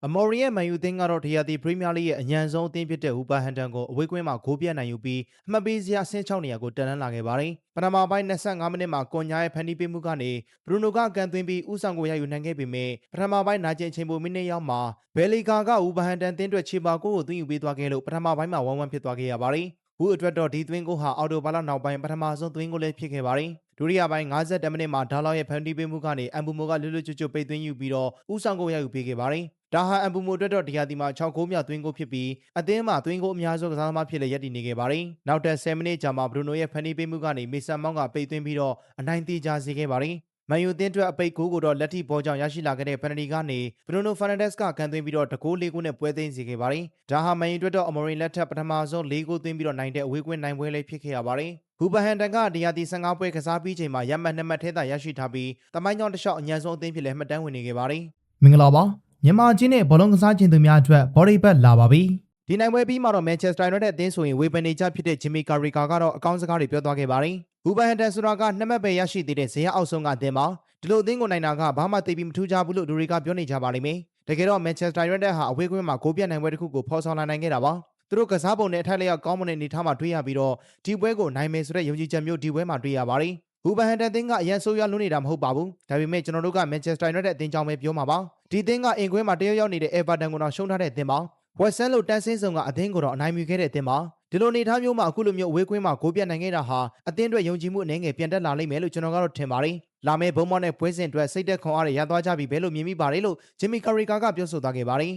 အမော်ရီရဲ့မန်ယူသင်းကတော့ဒီယာတီပရီးမီးယားလိရဲ့အညံဆုံးအသင်းဖြစ်တဲ့ဝူပါဟန်တန်ကိုအဝေးကွင်းမှာဂိုးပြတ်နိုင်ယူပြီးအမှတ်ပေးစရာအဆင့်6နေရာကိုတက်လှမ်းလာခဲ့ပါတယ်။ပထမပိုင်း25မိနစ်မှာကွန်ညာရဲ့ဖန်တီးပေးမှုကနေဘရူနိုကအကန်သွင်းပြီးဦးဆောင်ကိုရယူနိုင်ခဲ့ပေမဲ့ပထမပိုင်းနာကျင်ချိန်ပိုမိနစ်ရောက်မှာဘယ်လီကာကဝူပါဟန်တန်သင်းအတွက်ခြေပါကိုသွင်းယူပေးသွားခဲ့လို့ပထမပိုင်းမှာ1-1ဖြစ်သွားခဲ့ရပါတယ်။ဝူအတွက်တော့ဒီသွင်းကိုဟာအော်တိုဘာလနောက်ပိုင်းပထမဆုံးသွင်းကိုလည်းဖြစ်ခဲ့ပါတယ်။ဒုတိယပိုင်း50မိနစ်မှာဒါလောက်ရဲ့ဖန်တီးပေးမှုကနေအမ်ဘူမိုကလွတ်လွတ်ကျွတ်ပိတ်သွင်းယူပြီးတော့ဦးဆောင်ကိုရယူပေးခဲ့ပါတယ်။ဒါဟာအမ်ဘူမိုအတွက်တော့ဒီယာတီမှာ6ဂိုးမြောက်သွင်းကိုဖြစ်ပြီးအသင်းမှာသွင်းကိုအများဆုံးကစားသမားဖြစ်လက်ရည်တည်နေခဲ့ပါတယ်။နောက်ထပ်10မိနစ်ကြာမှာဘရူနိုရဲ့ဖန်တီးပေးမှုကနေမေဆန်မောင်းကပိတ်သွင်းပြီးတော့အနိုင်တေးကြစေခဲ့ပါတယ်။မန်ယူအသင်းအတွက်အပိတ်ဂိုးကိုတော့လက်ထိဘောကြောင့်ရရှိလာခဲ့တဲ့ပယ်နယ်တီကနေဘရူနိုဖာနန်ဒက်စ်ကကန်သွင်းပြီးတော့တကိုး၄ဂိုးနဲ့ပွဲသိမ်းစေခဲ့ပါတယ်။ဒါဟာမန်ယူအတွက်တော့အမော်ရီလက်ထက်ပထမဆုံး၄ဂိုးသွင်းပြီးတော့နိုင်တဲ့အဝေးကွင်းနိုင်ပွဲလေးဖြစ်ခဲ့ရပါတယ်။ဝူပါဟန်တန်ကဒီယာတီ15ပွဲကစားပြီးချိန်မှာရမှတ်2မှတ်ထဲသာရရှိထားပြီးတမိုင်းကြောင်းတစ်လျှောက်အညံဆုံးအသင်းဖြစ်လဲမှတ်တမ်းဝင်နေခဲ့ပါတယ်။ မင်္ဂလာပါမြန်မာချင်းနဲ့ဘောလုံးကစားခြင်းသူများအတွက်ဘော်ဒီဘက်လာပါပြီဒီနိုင်ပွဲပြီးမှတော့မန်ချက်စတာယူနိုက်တက်အသင်းဆိုရင်ဝေဖန်နေကြဖြစ်တဲ့ဂျင်မီကာရီကာကတော့အကောင်းစကားတွေပြောသွားခဲ့ပါတယ်။ဝူပါဟန်တန်ဆိုတာက2မှတ်ပဲရရှိသေးတဲ့ဇေယျအောက်ဆုံးကအသင်းပါဒီလိုအသင်းကိုနိုင်တာကဘာမှသိပြီးမထူးခြားဘူးလို့လူတွေကပြောနေကြပါလိမ့်မယ်။တကယ်တော့မန်ချက်စတာယူနိုက်တက်ဟာအဝေးကွင်းမှာဂိုးပြတ်နိုင်ပွဲတစ်ခုကိုဖော်ဆောင်လာနိုင်ခဲ့တာပါ။သူတို့ကစားပုံနဲ့အထိုက်လျောက်ကောင်းမွန်တဲ့အနေအထားမှာတွေ့ရပြီးတော့ဒီပွဲကိုနိုင်မယ်ဆိုတဲ့ယုံကြည်ချက်မျိုးဒီပွဲမှာတွေ့ရပါတယ်။ဝူပါဟန်တန်အသင်းကအရန်ဆိုးရွားလွန်းနေတာမဟုတ်ပါဘူး။ဒါပေမဲ့ကျွန်တော်တို့ကမန်ချက်စတာယူနိုက်တက်အသင်းကြောင့်ပဲပြောမှာပါ။ဒီအသင်းကအင်ကွင်းမှာတယောက်နေတဲ့အေဗာတန်ကိုတော့ရှုံးထားတဲ့အသင်းပါ။ဝက်ဆန်လိုတန်းစင်းဆောင်ကအသင်းကိုတော့အနိုင်ယူခဲ့တဲ့အသင်းပါဒီလိုအနေထားမျိုးမှာအခုလိုမျိုးအဝေးကွင်းမှာဂိုးပြတ်နိုင်ခဲ့တာဟာအသင်းအတွက်ယုံကြည်မှုအနေငယ်ပြန်တက်လာလိမ့်မယ်လို့ကျွန်တော်ကတော့ထင်ပါတယ်လာမယ့်ဘုံမော့နဲ့ပွဲစဉ်အတွက်စိတ်သက်ခွန်အားတွေရသွားကြပြီပဲလို့မြင်မိပါတယ်လို့ဂျင်မီကာရီကာကပြောဆိုသွားခဲ့ပါတယ်